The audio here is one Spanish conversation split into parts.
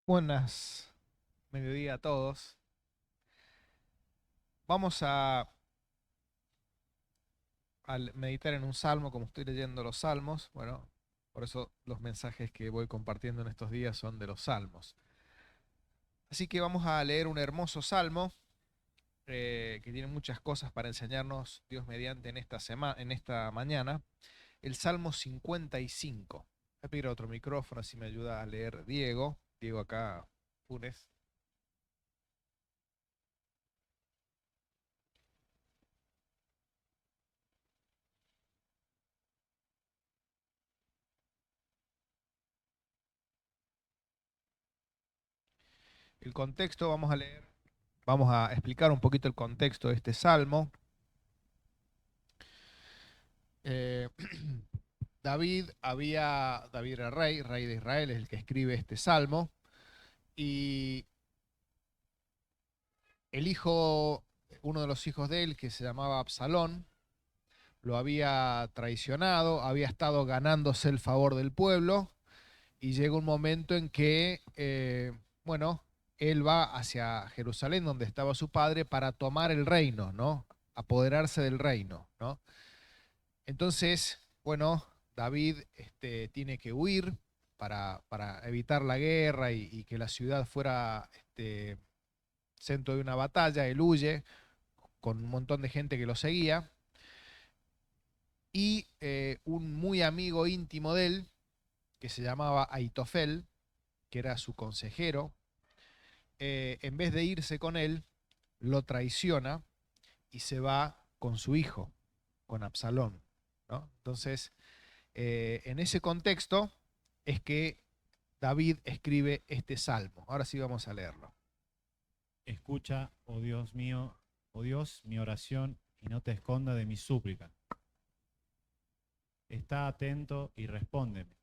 Buenas, mediodía a todos. Vamos a meditar en un salmo, como estoy leyendo los salmos. Bueno, por eso los mensajes que voy compartiendo en estos días son de los salmos. Así que vamos a leer un hermoso salmo que tiene muchas cosas para enseñarnos Dios mediante en esta mañana. El Salmo 55. Voy a pedir otro micrófono, si me ayuda a leer Diego. Diego acá, Funes. El contexto, vamos a leer. Vamos a explicar un poquito el contexto de este salmo. Eh, David era rey de Israel, es el que escribe este salmo, y el hijo, uno de los hijos de él, que se llamaba Absalón, lo había traicionado, había estado ganándose el favor del pueblo, y llega un momento en que, bueno, él va hacia Jerusalén, donde estaba su padre, para tomar el reino, ¿no? Apoderarse del reino, ¿no? Entonces, bueno, David tiene que huir para evitar la guerra y que la ciudad fuera centro de una batalla. Él huye con un montón de gente que lo seguía. Y un muy amigo íntimo de él, que se llamaba Aitofel, que era su consejero, en vez de irse con él, lo traiciona y se va con su hijo, con Absalón, ¿no? Entonces, en ese contexto es que David escribe este salmo. Ahora sí vamos a leerlo. Escucha, oh Dios mío, oh Dios, mi oración y no te esconda de mi súplica. Está atento y respóndeme.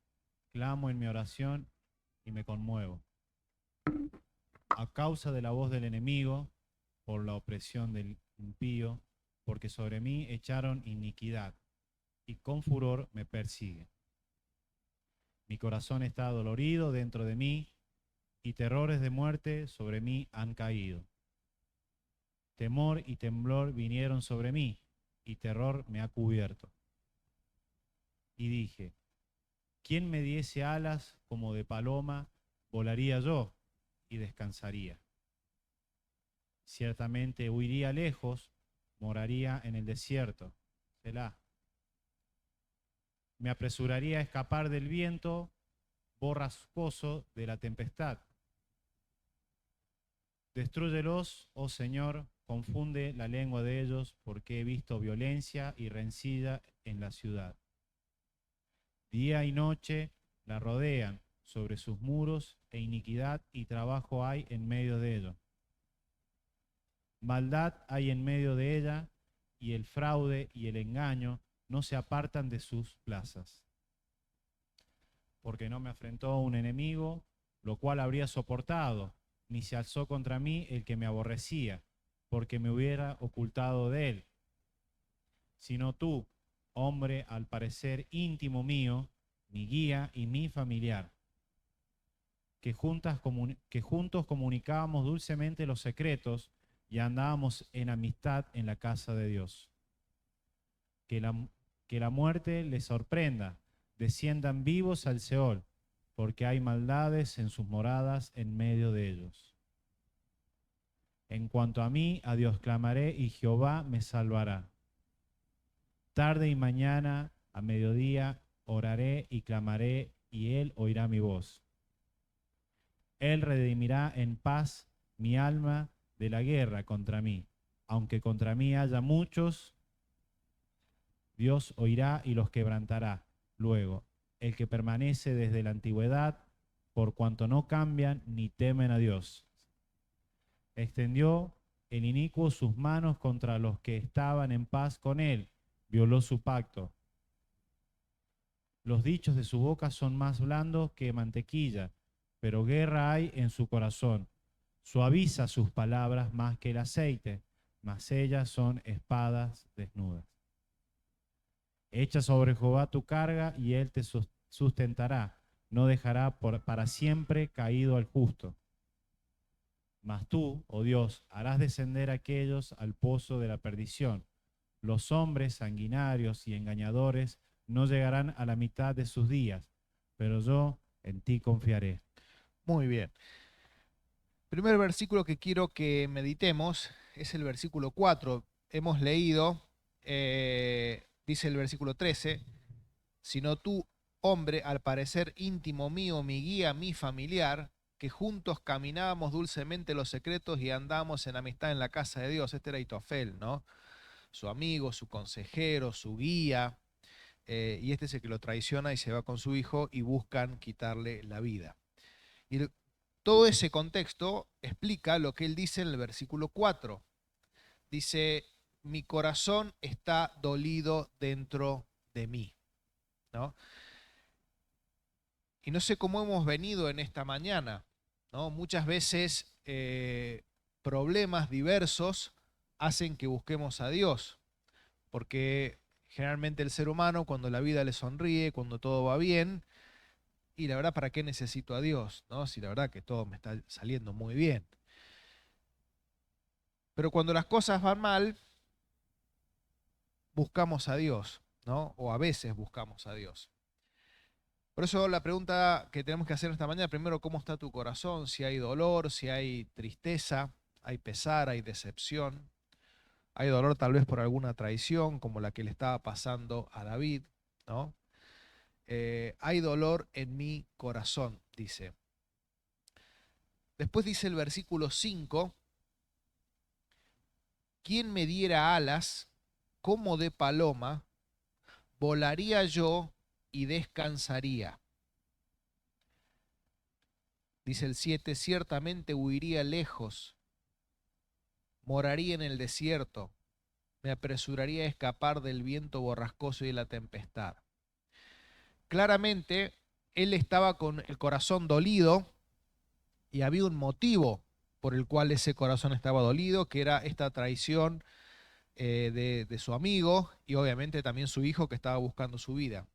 Clamo en mi oración y me conmuevo. A causa de la voz del enemigo, por la opresión del impío, porque sobre mí echaron iniquidad y con furor me persiguen. Mi corazón está dolorido dentro de mí y terrores de muerte sobre mí han caído. Temor y temblor vinieron sobre mí y terror me ha cubierto. Y dije, ¿quién me diese alas como de paloma, volaría yo y descansaría? Ciertamente huiría lejos, moraría en el desierto. Selah. Me apresuraría a escapar del viento borrascoso de la tempestad. Destrúyelos, oh Señor, confunde la lengua de ellos, porque he visto violencia y rencilla en la ciudad. Día y noche la rodean sobre sus muros, e iniquidad y trabajo hay en medio de ellos. Maldad hay en medio de ella, y el fraude y el engaño no se apartan de sus plazas. Porque no me afrentó un enemigo, lo cual habría soportado, ni se alzó contra mí el que me aborrecía, porque me hubiera ocultado de él. Sino tú, hombre al parecer íntimo mío, mi guía y mi familiar, que juntos comunicábamos dulcemente los secretos y andábamos en amistad en la casa de Dios. Que la, que la muerte les sorprenda, desciendan vivos al Seol, porque hay maldades en sus moradas en medio de ellos. En cuanto a mí, a Dios clamaré y Jehová me salvará. Tarde y mañana, a mediodía, oraré y clamaré y él oirá mi voz. Él redimirá en paz mi alma de la guerra contra mí. Aunque contra mí haya muchos, Dios oirá y los quebrantará. Luego, el que permanece desde la antigüedad, por cuanto no cambian ni temen a Dios. Extendió el inicuo sus manos contra los que estaban en paz con él, violó su pacto. Los dichos de su boca son más blandos que mantequilla, pero guerra hay en su corazón. Suaviza sus palabras más que el aceite, mas ellas son espadas desnudas. Echa sobre Jehová tu carga y él te sustentará. no dejará para siempre caído al justo. Mas tú, oh Dios, harás descender a aquellos al pozo de la perdición. Los hombres sanguinarios y engañadores no llegarán a la mitad de sus días, pero yo en ti confiaré. Muy bien. Primer versículo que quiero que meditemos es el versículo 4. Hemos leído, dice el versículo 13, sino tú, hombre, al parecer íntimo mío, mi guía, mi familiar, que juntos caminábamos dulcemente los secretos y andábamos en amistad en la casa de Dios. Este era Itofel, ¿no? Su amigo, su consejero, su guía, y este es el que lo traiciona y se va con su hijo y buscan quitarle la vida. Y todo ese contexto explica lo que él dice en el versículo 4. Dice, mi corazón está dolido dentro de mí, ¿no? Y no sé cómo hemos venido en esta mañana, ¿no? Muchas veces problemas diversos hacen que busquemos a Dios, porque generalmente el ser humano, cuando la vida le sonríe, cuando todo va bien, y la verdad, ¿para qué necesito a Dios? ¿No? Si la verdad que todo me está saliendo muy bien. Pero cuando las cosas van mal, buscamos a Dios, ¿no? O a veces buscamos a Dios. Por eso la pregunta que tenemos que hacer esta mañana, primero, ¿cómo está tu corazón? Si hay dolor, si hay tristeza, hay pesar, hay decepción, hay dolor tal vez por alguna traición, como la que le estaba pasando a David, ¿no? Hay dolor en mi corazón, dice. Después dice el versículo 5, ¿quién me diera alas como de paloma? Volaría yo y descansaría. Dice el 7, ciertamente huiría lejos, moraría en el desierto, me apresuraría a escapar del viento borrascoso y de la tempestad. Claramente, él estaba con el corazón dolido y había un motivo por el cual ese corazón estaba dolido, que era esta traición de su amigo y obviamente también su hijo que estaba buscando su vida.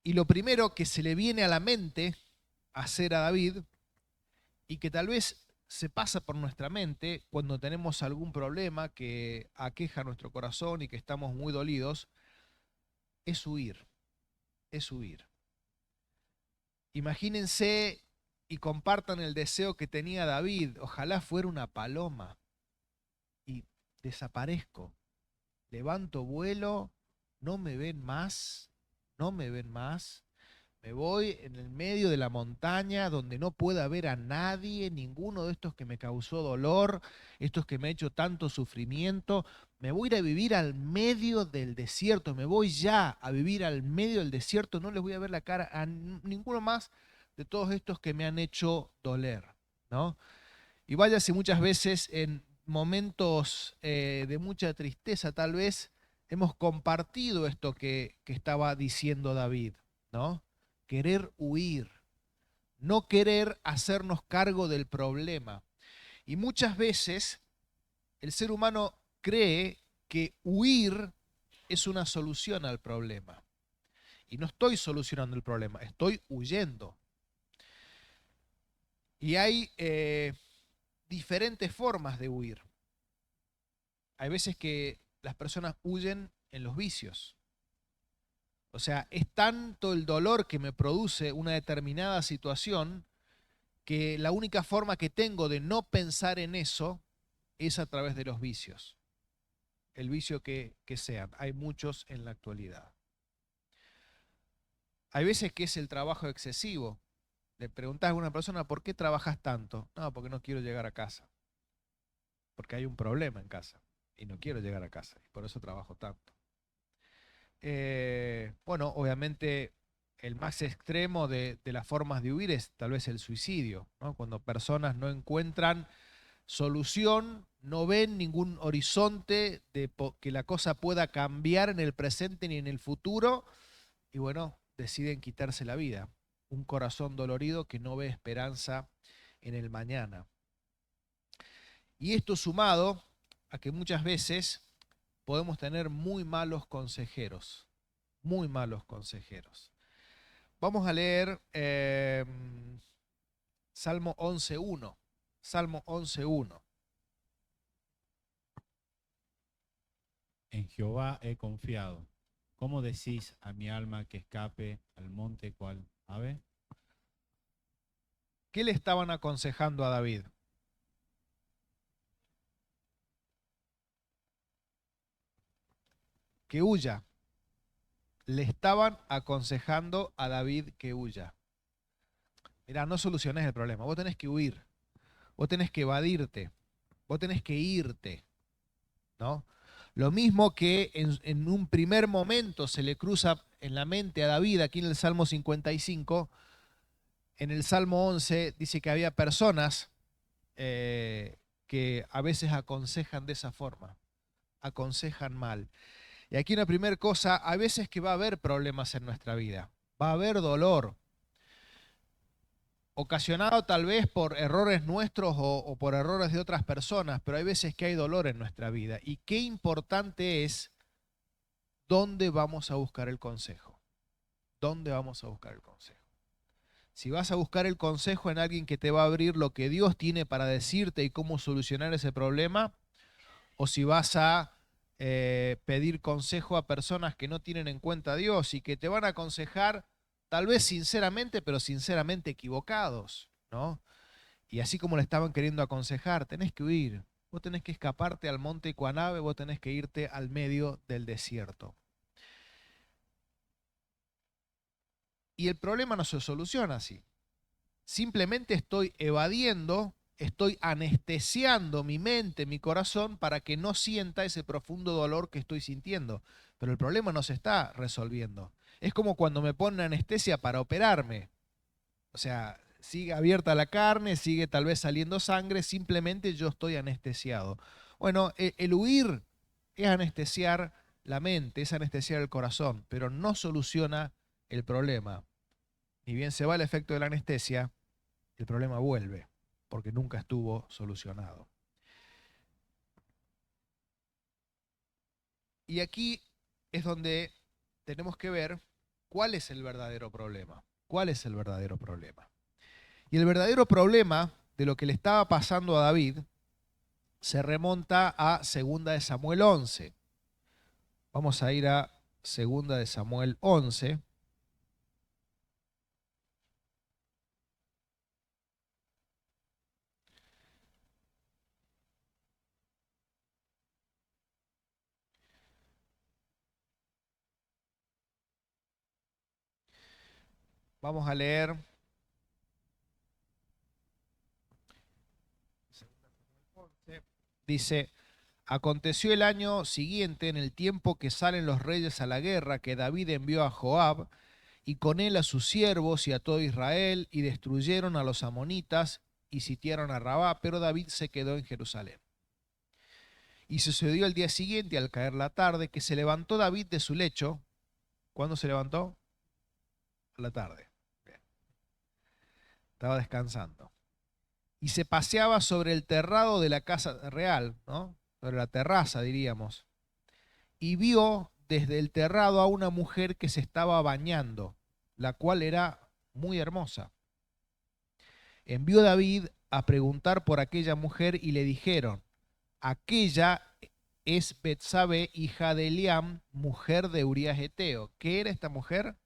Y lo primero que se le viene a la mente hacer a David, y que tal vez se pasa por nuestra mente cuando tenemos algún problema que aqueja nuestro corazón y que estamos muy dolidos, es huir, es huir. Imagínense y compartan el deseo que tenía David, ojalá fuera una paloma y desaparezco, levanto vuelo, no me ven más, no me ven más. Me voy en el medio de la montaña donde no pueda ver a nadie, ninguno de estos que me causó dolor, estos que me ha hecho tanto sufrimiento. Me voy a ir a vivir al medio del desierto, me voy ya a vivir al medio del desierto, no les voy a ver la cara a ninguno más de todos estos que me han hecho doler, ¿no? Y vaya si muchas veces en momentos de mucha tristeza tal vez hemos compartido esto que estaba diciendo David, ¿no? Querer huir, no querer hacernos cargo del problema. Y muchas veces el ser humano cree que huir es una solución al problema. Y no estoy solucionando el problema, estoy huyendo. Y hay diferentes formas de huir. Hay veces que las personas huyen en los vicios. O sea, es tanto el dolor que me produce una determinada situación que la única forma que tengo de no pensar en eso es a través de los vicios. El vicio que sean. Hay muchos en la actualidad. Hay veces que es el trabajo excesivo. Le preguntás a una persona, ¿por qué trabajas tanto? No, porque no quiero llegar a casa. Porque hay un problema en casa y no quiero llegar a casa. Y por eso trabajo tanto. Bueno, obviamente el más extremo de las formas de huir es tal vez el suicidio, ¿no? Cuando personas no encuentran solución, no ven ningún horizonte de que la cosa pueda cambiar en el presente ni en el futuro, y bueno, deciden quitarse la vida. Un corazón dolorido que no ve esperanza en el mañana. Y esto sumado a que muchas veces podemos tener muy malos consejeros, muy malos consejeros. Vamos a leer Salmo 11.1. Salmo 11.1. En Jehová he confiado. ¿Cómo decís a mi alma que escape al monte cual ave? ¿Qué le estaban aconsejando a David? Que huya. Le estaban aconsejando a David que huya. Mirá, no soluciones el problema. Vos tenés que huir. Vos tenés que evadirte. Vos tenés que irte, ¿no? Lo mismo que en un primer momento se le cruza en la mente a David, aquí en el Salmo 55, en el Salmo 11 dice que había personas que a veces aconsejan de esa forma, aconsejan mal. Y aquí una primera cosa, a veces que va a haber problemas en nuestra vida, va a haber dolor, ocasionado tal vez por errores nuestros o por errores de otras personas, pero hay veces que hay dolor en nuestra vida. Y qué importante es dónde vamos a buscar el consejo. ¿Dónde vamos a buscar el consejo? Si vas a buscar el consejo en alguien que te va a abrir lo que Dios tiene para decirte y cómo solucionar ese problema, o si vas a pedir consejo a personas que no tienen en cuenta a Dios y que te van a aconsejar tal vez sinceramente, pero sinceramente equivocados, ¿no? Y así como le estaban queriendo aconsejar, tenés que huir, vos tenés que escaparte al monte Cuanave, vos tenés que irte al medio del desierto. Y el problema no se soluciona así. Simplemente estoy evadiendo, estoy anestesiando mi mente, mi corazón, para que no sienta ese profundo dolor que estoy sintiendo. Pero el problema no se está resolviendo. Es como cuando me ponen anestesia para operarme. O sea, sigue abierta la carne, sigue tal vez saliendo sangre, simplemente yo estoy anestesiado. Bueno, el huir es anestesiar la mente, es anestesiar el corazón, pero no soluciona el problema. Ni bien se va el efecto de la anestesia, el problema vuelve, porque nunca estuvo solucionado. Y aquí es donde tenemos que ver cuál es el verdadero problema. ¿Cuál es el verdadero problema? Y el verdadero problema de lo que le estaba pasando a David se remonta a 2 de Samuel 11. Vamos a ir a 2 de Samuel 11. Vamos a leer. Dice, aconteció el año siguiente, en el tiempo que salen los reyes a la guerra, que David envió a Joab y con él a sus siervos y a todo Israel, y destruyeron a los amonitas y sitiaron a Rabá, pero David se quedó en Jerusalén. Y sucedió el día siguiente, al caer la tarde, que se levantó David de su lecho. ¿Cuándo se levantó? A la tarde. Bien. Estaba descansando. Y se paseaba sobre el terrado de la casa real, ¿no? Sobre la terraza, diríamos. Y vio desde el terrado a una mujer que se estaba bañando, la cual era muy hermosa. Envió David a preguntar por aquella mujer y le dijeron, aquella es Betsabe, hija de Eliam, mujer de Urías Eteo. ¿Qué era esta mujer?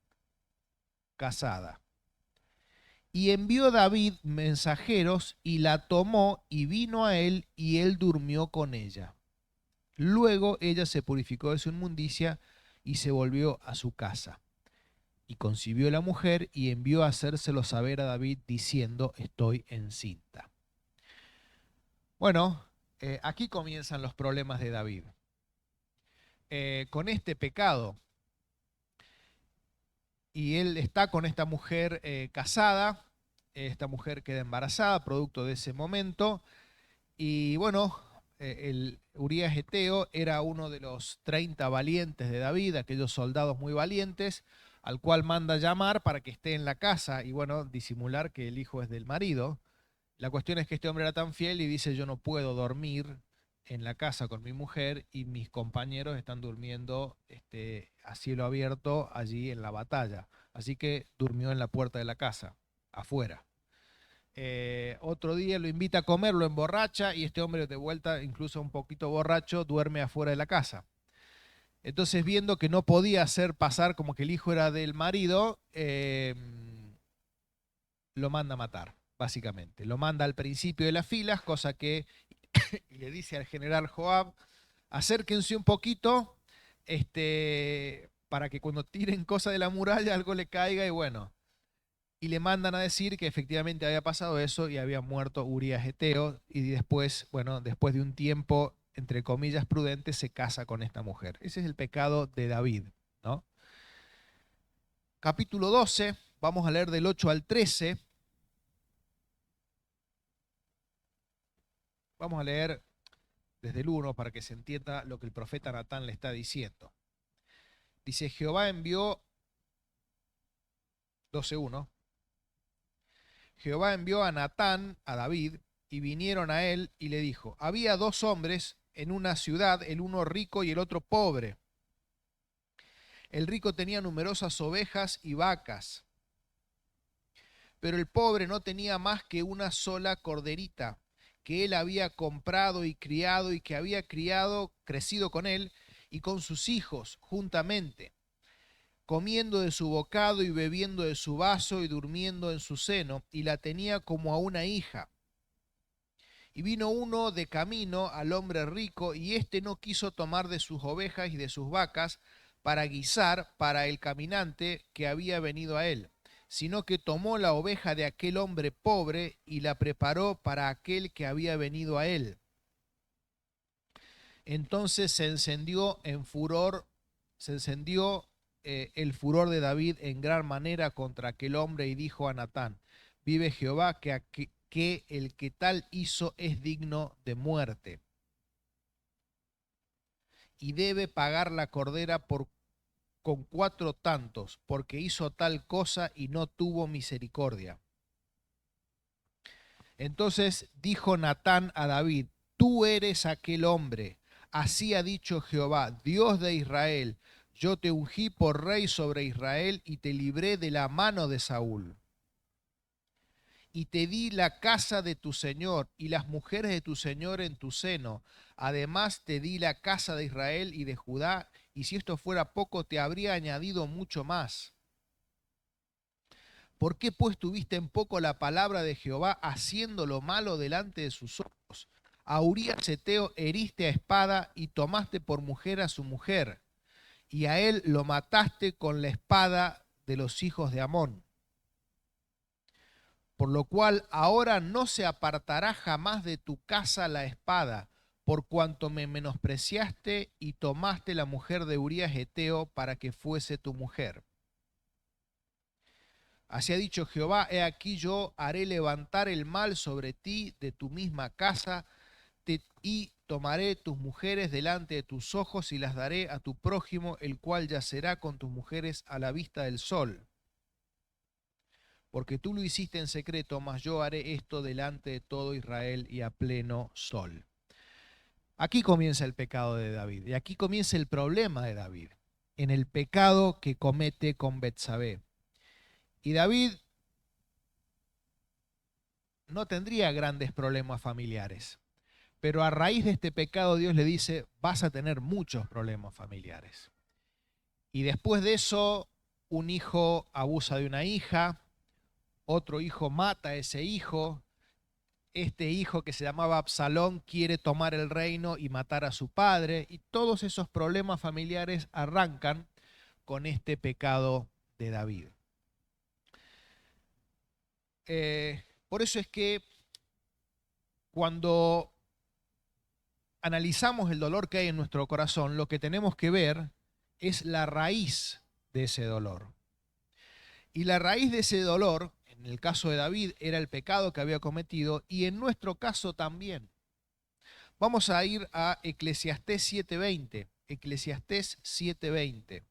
Casada. Y envió David mensajeros y la tomó y vino a él y él durmió con ella. Luego ella se purificó de su inmundicia y se volvió a su casa. Y concibió la mujer y envió a hacérselo saber a David diciendo, estoy encinta. Bueno, aquí comienzan los problemas de David. Con este pecado, y él está con esta mujer casada, esta mujer queda embarazada producto de ese momento, y bueno, el Urías Eteo era uno de los 30 valientes de David, aquellos soldados muy valientes, al cual manda llamar para que esté en la casa y bueno, disimular que el hijo es del marido. La cuestión es que este hombre era tan fiel y dice, yo no puedo dormir en la casa con mi mujer y mis compañeros están durmiendo a cielo abierto allí en la batalla. Así que durmió en la puerta de la casa, afuera. Otro día lo invita a comer, lo emborracha y este hombre de vuelta, incluso un poquito borracho, duerme afuera de la casa. Entonces, viendo que no podía hacer pasar como que el hijo era del marido, lo manda a matar, básicamente. Lo manda al principio de las filas, cosa que le dice al general Joab, acérquense un poquito, para que cuando tiren cosas de la muralla algo le caiga y bueno. Y le mandan a decir que efectivamente había pasado eso y había muerto Urías Eteo y después, bueno, después de un tiempo, entre comillas, prudente, se casa con esta mujer. Ese es el pecado de David, ¿no? Capítulo 12, vamos a leer del 8 al 13. Vamos a leer desde el 1 para que se entienda lo que el profeta Natán le está diciendo. Dice, Jehová envió, 12:1, Jehová envió a Natán, a David, y vinieron a él y le dijo, había dos hombres en una ciudad, el uno rico y el otro pobre. El rico tenía numerosas ovejas y vacas, pero el pobre no tenía más que una sola corderita, que él había comprado y criado y que había crecido con él y con sus hijos juntamente, comiendo de su bocado y bebiendo de su vaso y durmiendo en su seno, y la tenía como a una hija. Y vino uno de camino al hombre rico, y éste no quiso tomar de sus ovejas y de sus vacas para guisar para el caminante que había venido a él, sino que tomó la oveja de aquel hombre pobre y la preparó para aquel que había venido a él. Entonces se encendió el furor de David en gran manera contra aquel hombre y dijo a Natán, vive Jehová que el que tal hizo es digno de muerte y debe pagar la cordera con 4 tantos, porque hizo tal cosa y no tuvo misericordia. Entonces dijo Natán a David, tú eres aquel hombre, así ha dicho Jehová, Dios de Israel, yo te ungí por rey sobre Israel y te libré de la mano de Saúl. Y te di la casa de tu señor y las mujeres de tu señor en tu seno. Además te di la casa de Israel y de Judá, y si esto fuera poco, te habría añadido mucho más. ¿Por qué pues tuviste en poco la palabra de Jehová, haciendo lo malo delante de sus ojos? A Urías Eteo heriste a espada y tomaste por mujer a su mujer, y a él lo mataste con la espada de los hijos de Amón. Por lo cual ahora no se apartará jamás de tu casa la espada, por cuanto me menospreciaste y tomaste la mujer de Urías Eteo para que fuese tu mujer. Así ha dicho Jehová, he aquí yo haré levantar el mal sobre ti de tu misma casa, y tomaré tus mujeres delante de tus ojos y las daré a tu prójimo, el cual yacerá con tus mujeres a la vista del sol. Porque tú lo hiciste en secreto, mas yo haré esto delante de todo Israel y a pleno sol. Aquí comienza el pecado de David, y aquí comienza el problema de David, en el pecado que comete con Betsabé. Y David no tendría grandes problemas familiares, pero a raíz de este pecado Dios le dice, vas a tener muchos problemas familiares. Y después de eso, un hijo abusa de una hija, otro hijo mata a ese hijo, este hijo que se llamaba Absalón quiere tomar el reino y matar a su padre, y todos esos problemas familiares arrancan con este pecado de David. Por eso es que cuando analizamos el dolor que hay en nuestro corazón, lo que tenemos que ver es la raíz de ese dolor. Y la raíz de ese dolor, en el caso de David, era el pecado que había cometido, y en nuestro caso también. Vamos a ir a Eclesiastés 7:20. Eclesiastés 7:20.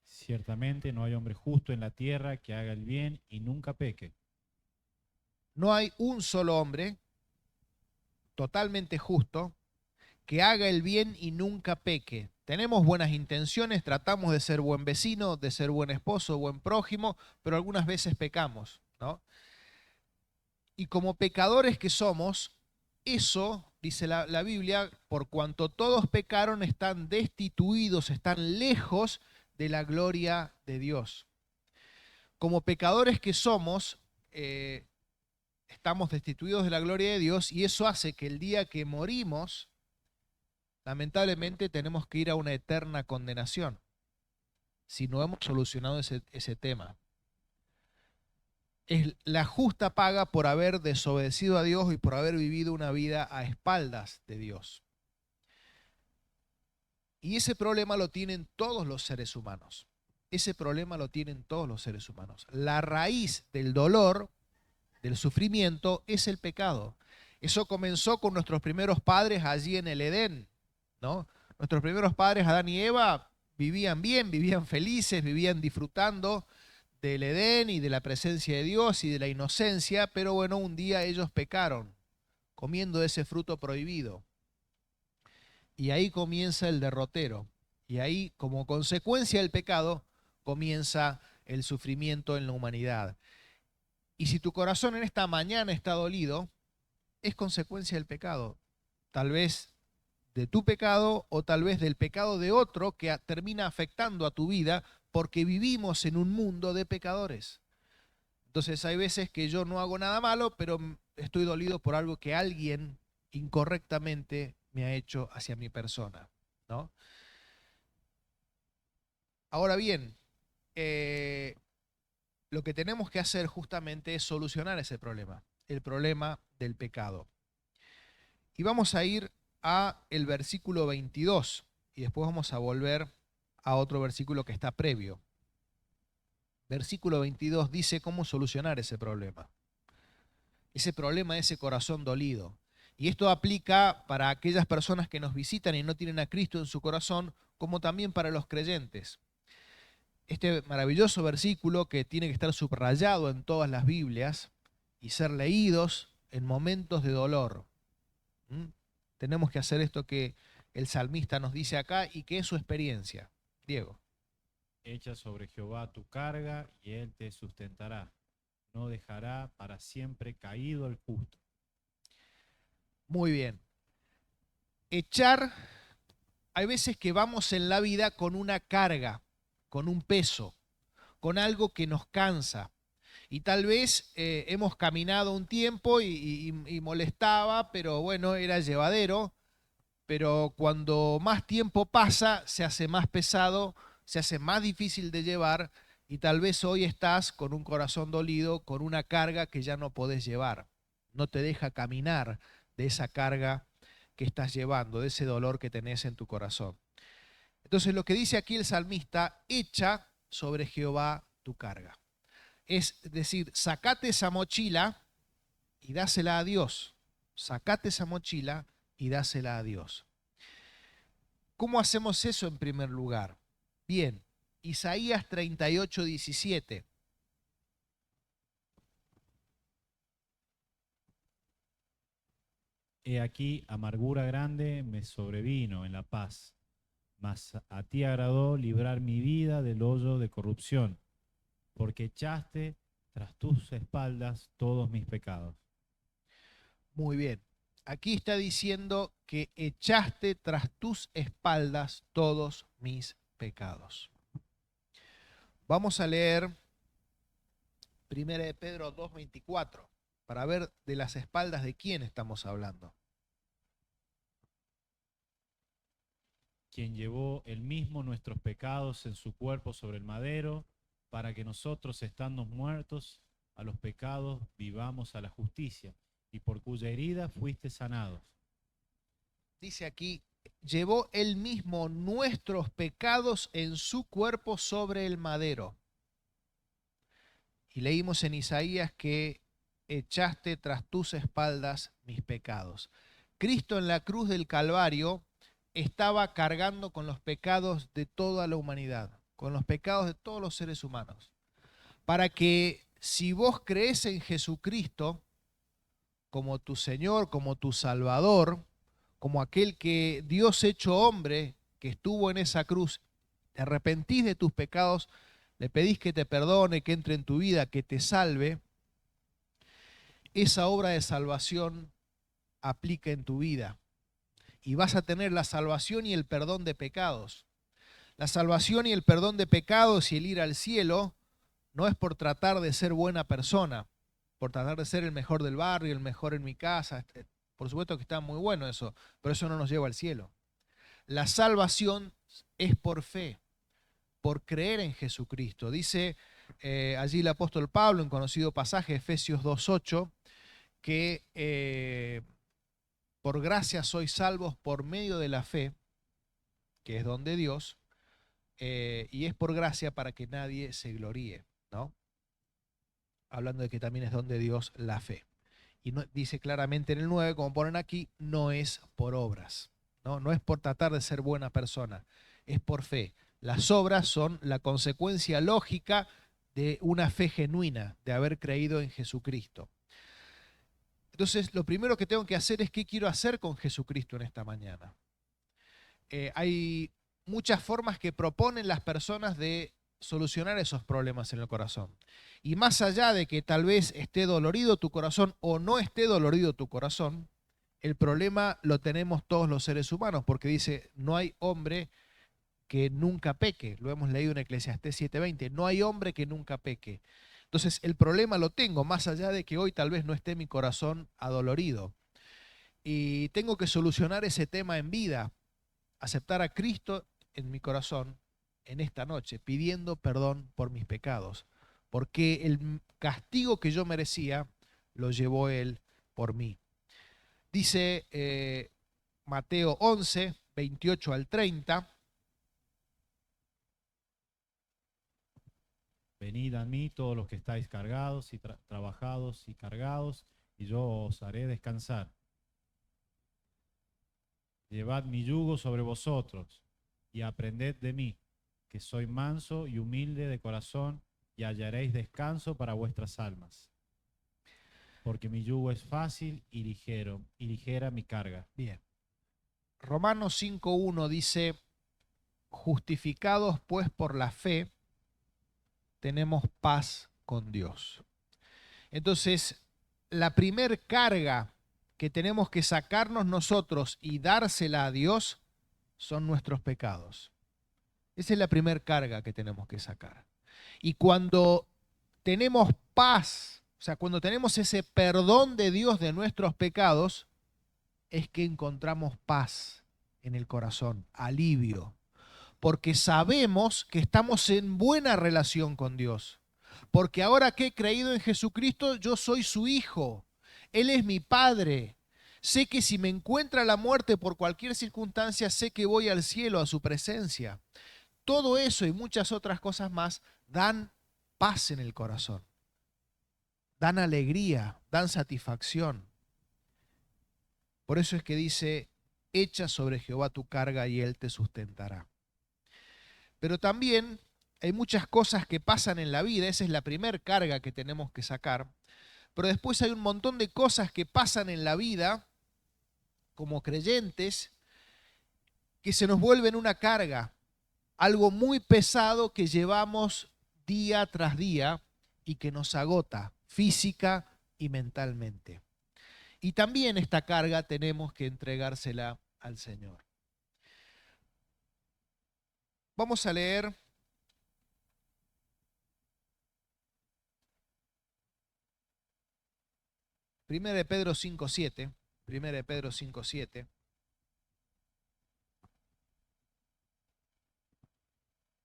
Ciertamente no hay hombre justo en la tierra que haga el bien y nunca peque. No hay un solo hombre totalmente justo, que haga el bien y nunca peque. Tenemos buenas intenciones, tratamos de ser buen vecino, de ser buen esposo, buen prójimo, pero algunas veces pecamos, ¿no? Y como pecadores que somos, eso, dice la Biblia, por cuanto todos pecaron, están destituidos, están lejos de la gloria de Dios. Como pecadores que somos, estamos destituidos de la gloria de Dios y eso hace que el día que morimos, lamentablemente tenemos que ir a una eterna condenación si no hemos solucionado ese tema. Es la justa paga por haber desobedecido a Dios y por haber vivido una vida a espaldas de Dios. Y ese problema lo tienen todos los seres humanos. Ese problema lo tienen todos los seres humanos. La raíz del dolor, del sufrimiento, es el pecado. Eso comenzó con nuestros primeros padres allí en el Edén, ¿no? Nuestros primeros padres, Adán y Eva, vivían bien, vivían felices, vivían disfrutando del Edén y de la presencia de Dios y de la inocencia, pero bueno, un día ellos pecaron, comiendo ese fruto prohibido. Y ahí comienza el derrotero. Y ahí, como consecuencia del pecado, comienza el sufrimiento en la humanidad. Y si tu corazón en esta mañana está dolido, es consecuencia del pecado. Tal vez de tu pecado o tal vez del pecado de otro que termina afectando a tu vida porque vivimos en un mundo de pecadores. Entonces hay veces que yo no hago nada malo, pero estoy dolido por algo que alguien incorrectamente me ha hecho hacia mi persona, ¿no? Ahora bien, lo que tenemos que hacer justamente es solucionar ese problema, el problema del pecado. Y vamos a ir a el versículo 22 y después vamos a volver a otro versículo que está previo. Versículo 22 dice cómo solucionar ese problema, ese corazón dolido. Y esto aplica para aquellas personas que nos visitan y no tienen a Cristo en su corazón, como también para los creyentes. Este maravilloso versículo que tiene que estar subrayado en todas las Biblias y ser leídos en momentos de dolor. Tenemos que hacer esto que el salmista nos dice acá y que es su experiencia. Diego. Echa sobre Jehová tu carga y él te sustentará. No dejará para siempre caído el justo. Muy bien. Echar, hay veces que vamos en la vida con una carga, con un peso, con algo que nos cansa. Y tal vez hemos caminado un tiempo y molestaba, pero bueno, era llevadero. Pero cuando más tiempo pasa, se hace más pesado, se hace más difícil de llevar y tal vez hoy estás con un corazón dolido, con una carga que ya no podés llevar. No te deja caminar de esa carga que estás llevando, de ese dolor que tenés en tu corazón. Entonces lo que dice aquí el salmista, echa sobre Jehová tu carga. Es decir, sacate esa mochila y dásela a Dios. Sacate esa mochila y dásela a Dios. ¿Cómo hacemos eso en primer lugar? Bien, Isaías 38, 17. He aquí, amargura grande me sobrevino en la paz, mas a ti agradó librar mi vida del hoyo de corrupción, porque echaste tras tus espaldas todos mis pecados. Muy bien. Aquí está diciendo que echaste tras tus espaldas todos mis pecados. Vamos a leer 1 de Pedro 2:24 para ver de las espaldas de quién estamos hablando. Quien llevó él mismo nuestros pecados en su cuerpo sobre el madero, para que nosotros, estando muertos a los pecados, vivamos a la justicia, y por cuya herida fuiste sanados. Dice aquí, llevó él mismo nuestros pecados en su cuerpo sobre el madero. Y leímos en Isaías que echaste tras tus espaldas mis pecados. Cristo en la cruz del Calvario estaba cargando con los pecados de toda la humanidad, con los pecados de todos los seres humanos, para que si vos crees en Jesucristo, como tu Señor, como tu Salvador, como aquel que Dios hecho hombre, que estuvo en esa cruz, te arrepentís de tus pecados, le pedís que te perdone, que entre en tu vida, que te salve, esa obra de salvación aplica en tu vida y vas a tener la salvación y el perdón de pecados. La salvación y el perdón de pecados y el ir al cielo no es por tratar de ser buena persona, por tratar de ser el mejor del barrio, el mejor en mi casa. Por supuesto que está muy bueno eso, pero eso no nos lleva al cielo. La salvación es por fe, por creer en Jesucristo. Dice allí el apóstol Pablo, en conocido pasaje, Efesios 2:8, que por gracia sois salvos por medio de la fe, que es don de Dios, y es por gracia para que nadie se gloríe, ¿no? Hablando de que también es don de Dios la fe. Y no, dice claramente en el 9, como ponen aquí, no es por obras, ¿no? No es por tratar de ser buena persona, es por fe. Las obras son la consecuencia lógica de una fe genuina, de haber creído en Jesucristo. Entonces, lo primero que tengo que hacer es qué quiero hacer con Jesucristo en esta mañana. Hay muchas formas que proponen las personas de solucionar esos problemas en el corazón. Y más allá de que tal vez esté dolorido tu corazón o no esté dolorido tu corazón, el problema lo tenemos todos los seres humanos, porque dice, no hay hombre que nunca peque. Lo hemos leído en Eclesiastés 7:20, no hay hombre que nunca peque. Entonces el problema lo tengo, más allá de que hoy tal vez no esté mi corazón adolorido. Y tengo que solucionar ese tema en vida, aceptar a Cristo en mi corazón en esta noche, pidiendo perdón por mis pecados, porque el castigo que yo merecía lo llevó Él por mí. Dice Mateo 11, 28 al 30. Venid a mí todos los que estáis cargados y trabajados y cargados, y yo os haré descansar. Llevad mi yugo sobre vosotros y aprended de mí, que soy manso y humilde de corazón, y hallaréis descanso para vuestras almas. Porque mi yugo es fácil y ligero, y ligera mi carga. Bien. Romanos 5:1 dice, justificados pues por la fe, tenemos paz con Dios. Entonces, la primer carga que tenemos que sacarnos nosotros y dársela a Dios son nuestros pecados. Esa es la primer carga que tenemos que sacar. Y cuando tenemos paz, o sea, cuando tenemos ese perdón de Dios de nuestros pecados, es que encontramos paz en el corazón, alivio, porque sabemos que estamos en buena relación con Dios. Porque ahora que he creído en Jesucristo, yo soy su hijo. Él es mi padre. Sé que si me encuentra la muerte por cualquier circunstancia, sé que voy al cielo a su presencia. Todo eso y muchas otras cosas más dan paz en el corazón. Dan alegría, dan satisfacción. Por eso es que dice, echa sobre Jehová tu carga y él te sustentará. Pero también hay muchas cosas que pasan en la vida, esa es la primer carga que tenemos que sacar, pero después hay un montón de cosas que pasan en la vida como creyentes que se nos vuelven una carga, algo muy pesado que llevamos día tras día y que nos agota física y mentalmente. Y también esta carga tenemos que entregársela al Señor. Vamos a leer Primera de Pedro 5:7. Primera de Pedro 5:7.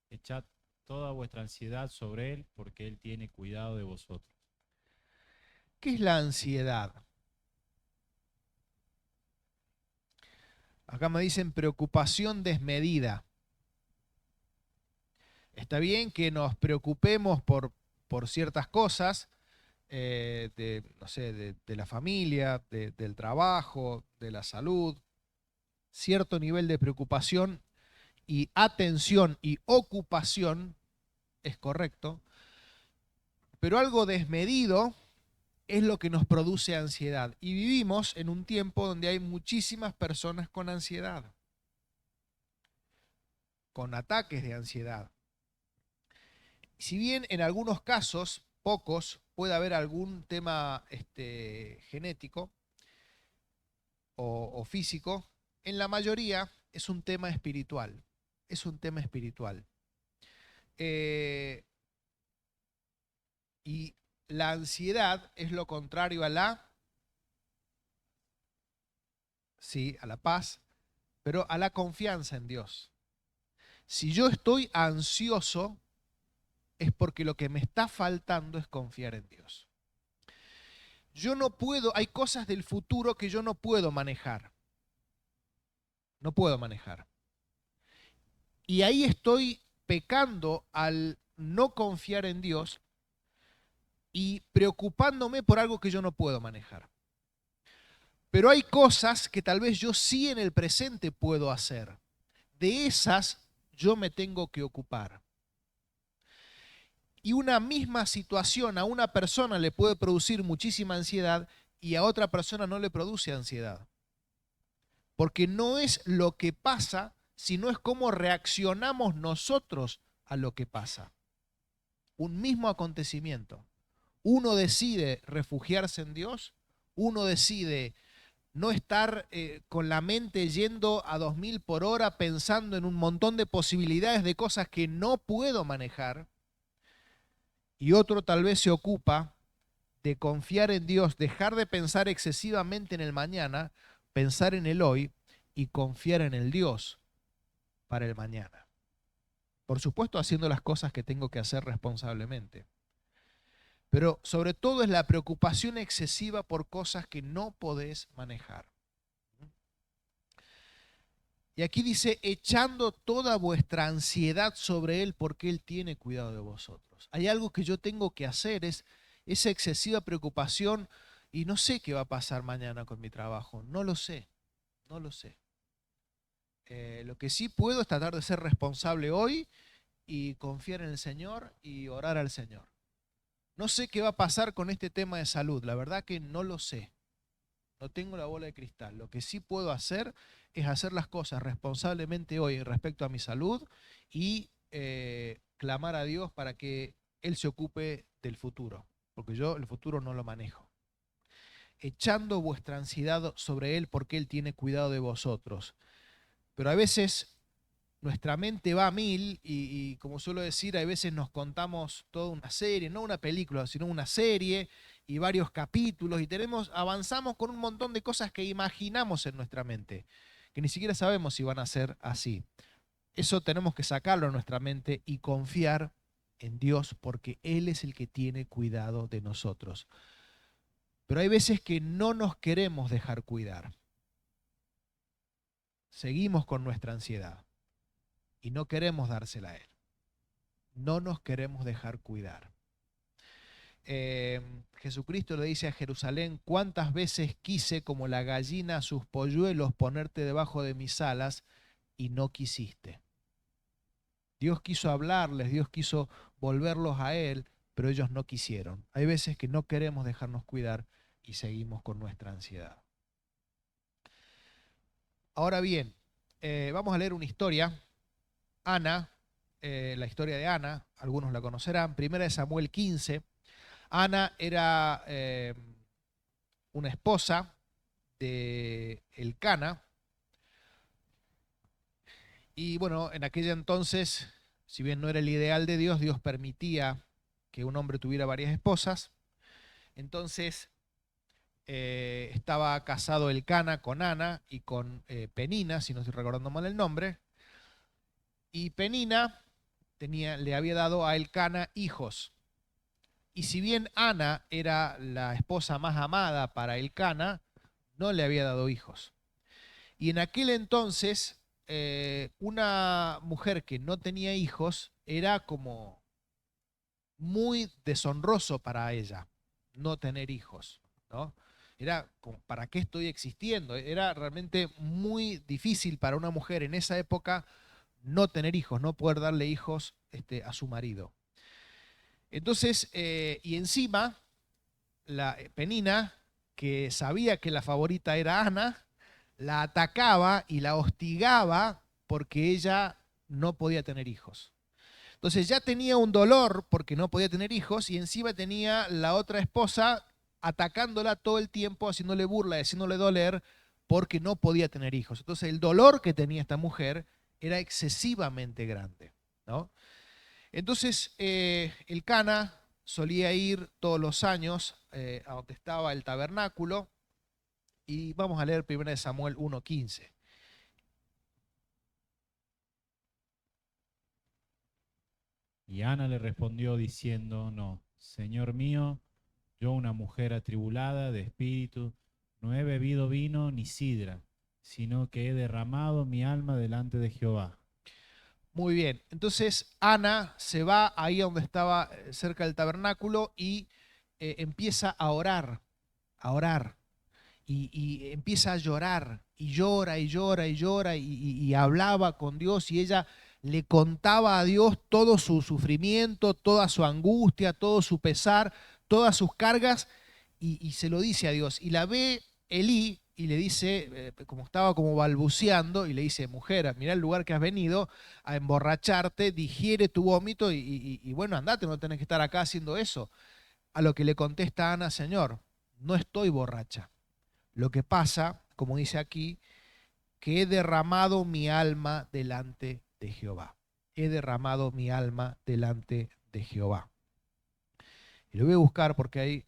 Echad toda vuestra ansiedad sobre él, porque él tiene cuidado de vosotros. ¿Qué es la ansiedad? Acá me dicen preocupación desmedida. Está bien que nos preocupemos por ciertas cosas, no sé, de la familia, del trabajo, de la salud, cierto nivel de preocupación y atención y ocupación es correcto, pero algo desmedido es lo que nos produce ansiedad. Y vivimos en un tiempo donde hay muchísimas personas con ansiedad, con ataques de ansiedad. Si bien en algunos casos, pocos, puede haber algún tema genético o físico, en la mayoría es un tema espiritual. Es un tema espiritual. Y la ansiedad es lo contrario a a la paz, pero a la confianza en Dios. Si yo estoy ansioso, es porque lo que me está faltando es confiar en Dios. Yo no puedo, hay cosas del futuro que yo no puedo manejar. No puedo manejar. Y ahí estoy pecando al no confiar en Dios y preocupándome por algo que yo no puedo manejar. Pero hay cosas que tal vez yo sí en el presente puedo hacer. De esas yo me tengo que ocupar. Y una misma situación a una persona le puede producir muchísima ansiedad y a otra persona no le produce ansiedad. Porque no es lo que pasa, sino es cómo reaccionamos nosotros a lo que pasa. Un mismo acontecimiento. Uno decide refugiarse en Dios, uno decide no estar con la mente yendo a 2000 por hora pensando en un montón de posibilidades de cosas que no puedo manejar, y otro tal vez se ocupa de confiar en Dios, dejar de pensar excesivamente en el mañana, pensar en el hoy y confiar en el Dios para el mañana. Por supuesto, haciendo las cosas que tengo que hacer responsablemente. Pero sobre todo es la preocupación excesiva por cosas que no podés manejar. Y aquí dice, echando toda vuestra ansiedad sobre Él porque Él tiene cuidado de vosotros. Hay algo que yo tengo que hacer, es esa excesiva preocupación y no sé qué va a pasar mañana con mi trabajo. No lo sé, no lo sé. Lo que sí puedo es tratar de ser responsable hoy y confiar en el Señor y orar al Señor. No sé qué va a pasar con este tema de salud, la verdad que no lo sé. No tengo la bola de cristal. Lo que sí puedo hacer es hacer las cosas responsablemente hoy respecto a mi salud y clamar a Dios para que Él se ocupe del futuro, porque yo el futuro no lo manejo. Echando vuestra ansiedad sobre Él porque Él tiene cuidado de vosotros. Pero a veces nuestra mente va a mil y como suelo decir, a veces nos contamos toda una serie, no una película, sino una serie y varios capítulos y avanzamos con un montón de cosas que imaginamos en nuestra mente, que ni siquiera sabemos si van a ser así. Eso tenemos que sacarlo de nuestra mente y confiar en Dios porque Él es el que tiene cuidado de nosotros. Pero hay veces que no nos queremos dejar cuidar. Seguimos con nuestra ansiedad y no queremos dársela a Él. No nos queremos dejar cuidar. Jesucristo le dice a Jerusalén, cuántas veces quise como la gallina a sus polluelos ponerte debajo de mis alas y no quisiste. Dios quiso hablarles, Dios quiso volverlos a Él, pero ellos no quisieron. Hay veces que no queremos dejarnos cuidar y seguimos con nuestra ansiedad. Ahora bien, vamos a leer una historia. Ana, la historia de Ana, algunos la conocerán, primera de Samuel 15. Ana era una esposa de Elcana. Y bueno, en aquella entonces, si bien no era el ideal de Dios, Dios permitía que un hombre tuviera varias esposas. Entonces estaba casado Elcana con Ana y con Penina, si no estoy recordando mal el nombre. Y Penina le había dado a Elcana hijos. Y si bien Ana era la esposa más amada para Elcana, no le había dado hijos. Y en aquel entonces, una mujer que no tenía hijos era como muy deshonroso para ella no tener hijos, ¿no? Era como, ¿para qué estoy existiendo? Era realmente muy difícil para una mujer en esa época no tener hijos, no poder darle hijos a su marido. Entonces, y encima Penina, que sabía que la favorita era Ana, la atacaba y la hostigaba porque ella no podía tener hijos. Entonces ya tenía un dolor porque no podía tener hijos y encima tenía la otra esposa atacándola todo el tiempo, haciéndole burla, haciéndole doler porque no podía tener hijos. Entonces el dolor que tenía esta mujer era excesivamente grande, ¿no? Entonces el Cana solía ir todos los años a donde estaba el tabernáculo y vamos a leer 1 Samuel 1:15. Y Ana le respondió diciendo, no, Señor mío, yo una mujer atribulada de espíritu, no he bebido vino ni sidra, sino que he derramado mi alma delante de Jehová. Muy bien, entonces Ana se va ahí donde estaba cerca del tabernáculo y empieza a orar, a orar. Y empieza a llorar, y llora, y llora, y llora, y hablaba con Dios, y ella le contaba a Dios todo su sufrimiento, toda su angustia, todo su pesar, todas sus cargas, y se lo dice a Dios. Y la ve Elí y le dice, como estaba como balbuceando, y le dice, mujer, mira el lugar que has venido a emborracharte, digiere tu vómito, y bueno, andate, no tenés que estar acá haciendo eso. A lo que le contesta Ana, Señor, no estoy borracha. Lo que pasa, como dice aquí, que he derramado mi alma delante de Jehová. He derramado mi alma delante de Jehová. Y lo voy a buscar porque hay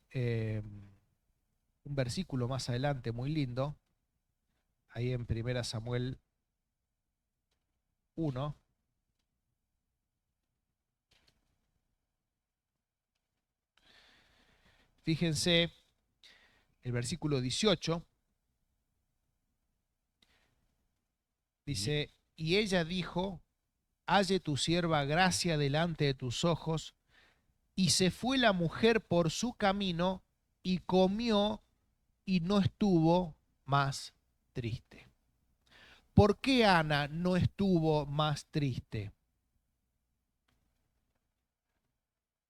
un versículo más adelante muy lindo, ahí en 1 Samuel 1. Fíjense el versículo 18. Y, Dice, y ella dijo, halle tu sierva gracia delante de tus ojos. Y se fue la mujer por su camino y comió y no estuvo más triste. ¿Por qué Ana no estuvo más triste?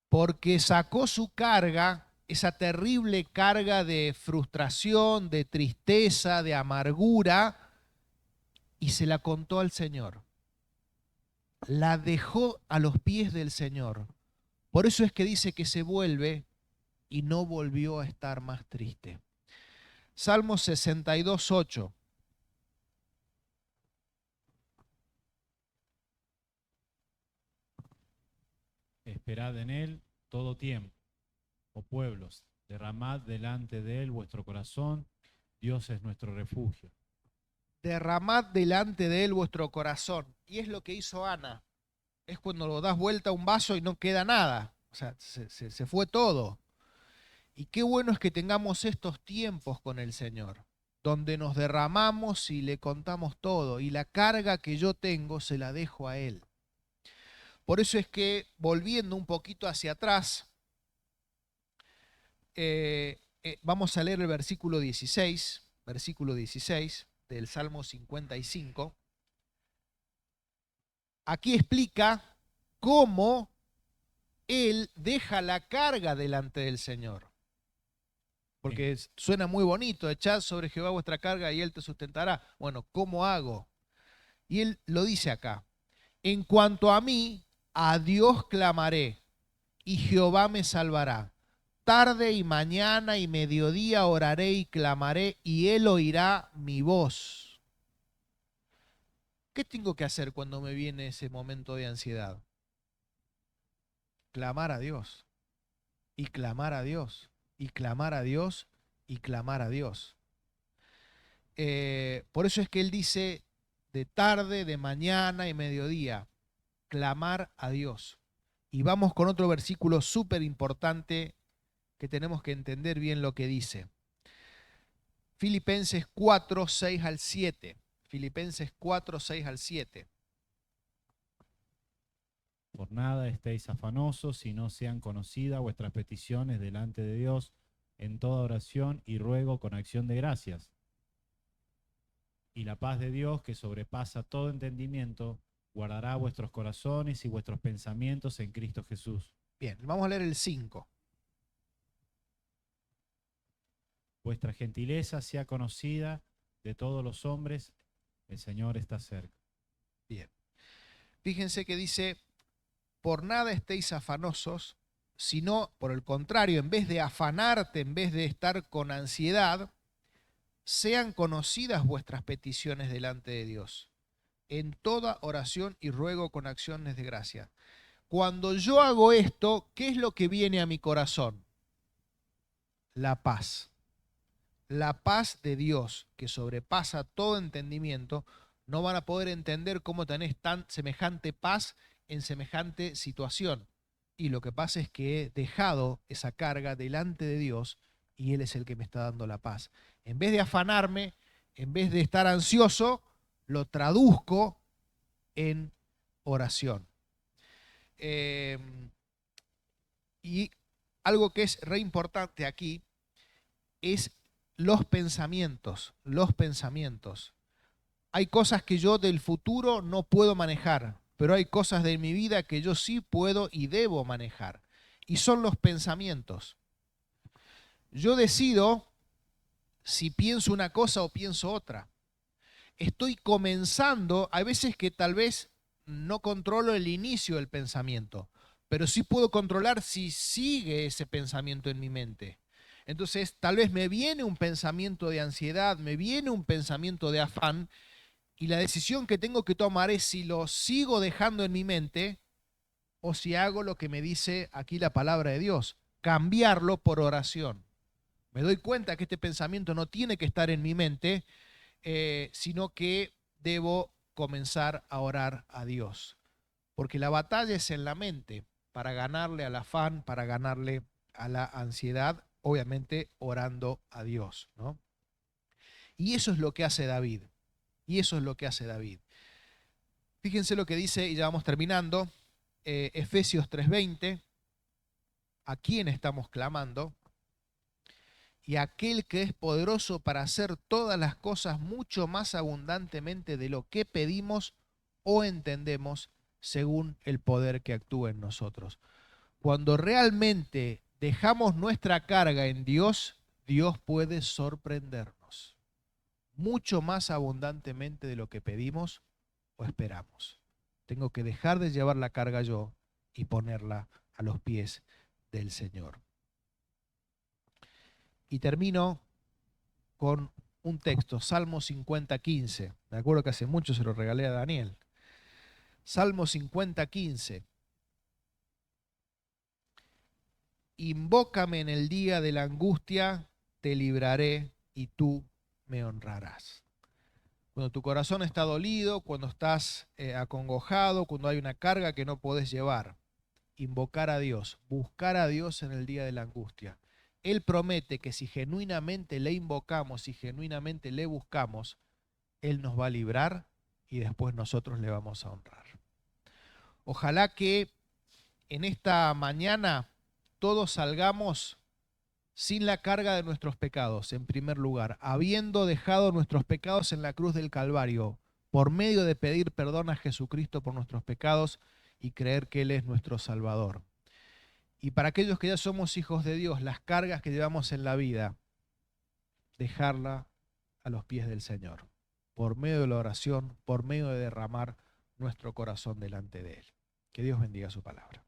Porque sacó su carga, esa terrible carga de frustración, de tristeza, de amargura, y se la contó al Señor. La dejó a los pies del Señor. Por eso es que dice que se vuelve y no volvió a estar más triste. Salmo 62:8. esperad en él todo tiempo, oh pueblos, derramad delante de él vuestro corazón, Dios es nuestro refugio. Derramad delante de él vuestro corazón. Y es lo que hizo Ana. Es cuando lo das vuelta a un vaso y no queda nada. O sea, se fue todo. Y qué bueno es que tengamos estos tiempos con el Señor, donde nos derramamos y le contamos todo. Y la carga que yo tengo se la dejo a Él. Por eso es que, volviendo un poquito hacia atrás, vamos a leer el versículo 16 del Salmo 55. Aquí explica cómo él deja la carga delante del Señor. Porque suena muy bonito, echad sobre Jehová vuestra carga y él te sustentará. Bueno, ¿cómo hago? Y él lo dice acá. En cuanto a mí, a Dios clamaré y Jehová me salvará. Tarde y mañana y mediodía oraré y clamaré y él oirá mi voz. ¿Qué tengo que hacer cuando me viene ese momento de ansiedad? Clamar a Dios y clamar a Dios y clamar a Dios y clamar a Dios. Por eso es que él dice de tarde, de mañana y mediodía, clamar a Dios. Y vamos con otro versículo súper importante que tenemos que entender bien lo que dice. Filipenses 4, 6 al 7. Filipenses 4, 6 al 7. Por nada estéis afanosos, si no sean conocidas vuestras peticiones delante de Dios en toda oración y ruego con acción de gracias. Y la paz de Dios, que sobrepasa todo entendimiento, guardará vuestros corazones y vuestros pensamientos en Cristo Jesús. Bien, vamos a leer el 5. vuestra gentileza sea conocida de todos los hombres, el Señor está cerca. Bien. Fíjense que dice, por nada estéis afanosos, sino por el contrario, en vez de afanarte, en vez de estar con ansiedad, sean conocidas vuestras peticiones delante de Dios, en toda oración y ruego con acciones de gracia. Cuando yo hago esto, ¿qué es lo que viene a mi corazón? La paz. La paz de Dios, que sobrepasa todo entendimiento. No van a poder entender cómo tenés tan semejante paz en semejante situación. Y lo que pasa es que he dejado esa carga delante de Dios y Él es el que me está dando la paz. En vez de afanarme, en vez de estar ansioso, lo traduzco en oración. Eh, y algo que es re importante aquí es los pensamientos, los pensamientos. Hay cosas que yo del futuro no puedo manejar, pero hay cosas de mi vida que yo sí puedo y debo manejar. Y son los pensamientos. Yo decido si pienso una cosa o pienso otra. Estoy comenzando, hay veces que tal vez no controlo el inicio del pensamiento, pero sí puedo controlar si sigue ese pensamiento en mi mente. Entonces, tal vez me viene un pensamiento de ansiedad, me viene un pensamiento de afán, y la decisión que tengo que tomar es si lo sigo dejando en mi mente o si hago lo que me dice aquí la palabra de Dios, cambiarlo por oración. Me doy cuenta que este pensamiento no tiene que estar en mi mente, sino que debo comenzar a orar a Dios. Porque la batalla es en la mente, para ganarle al afán, para ganarle a la ansiedad, obviamente orando a Dios, ¿no? Y eso es lo que hace David. Y eso es lo que hace David. Fíjense lo que dice, y ya vamos terminando, Efesios 3:20, ¿a quién estamos clamando? Y aquel que es poderoso para hacer todas las cosas mucho más abundantemente de lo que pedimos o entendemos, según el poder que actúa en nosotros. Cuando realmente dejamos nuestra carga en Dios, Dios puede sorprendernos mucho más abundantemente de lo que pedimos o esperamos. Tengo que dejar de llevar la carga yo y ponerla a los pies del Señor. Y termino con un texto, Salmo 50:15. Me acuerdo que hace mucho se lo regalé a Daniel. Salmo 50:15. Invócame en el día de la angustia, te libraré y tú me honrarás. Cuando tu corazón está dolido, cuando estás acongojado, cuando hay una carga que no podés llevar, invocar a Dios, buscar a Dios en el día de la angustia. Él promete que si genuinamente le invocamos, si genuinamente le buscamos, Él nos va a librar y después nosotros le vamos a honrar. Ojalá que en esta mañana todos salgamos sin la carga de nuestros pecados, en primer lugar, habiendo dejado nuestros pecados en la cruz del Calvario, por medio de pedir perdón a Jesucristo por nuestros pecados y creer que Él es nuestro Salvador. Y para aquellos que ya somos hijos de Dios, las cargas que llevamos en la vida, dejarla a los pies del Señor, por medio de la oración, por medio de derramar nuestro corazón delante de Él. Que Dios bendiga su palabra.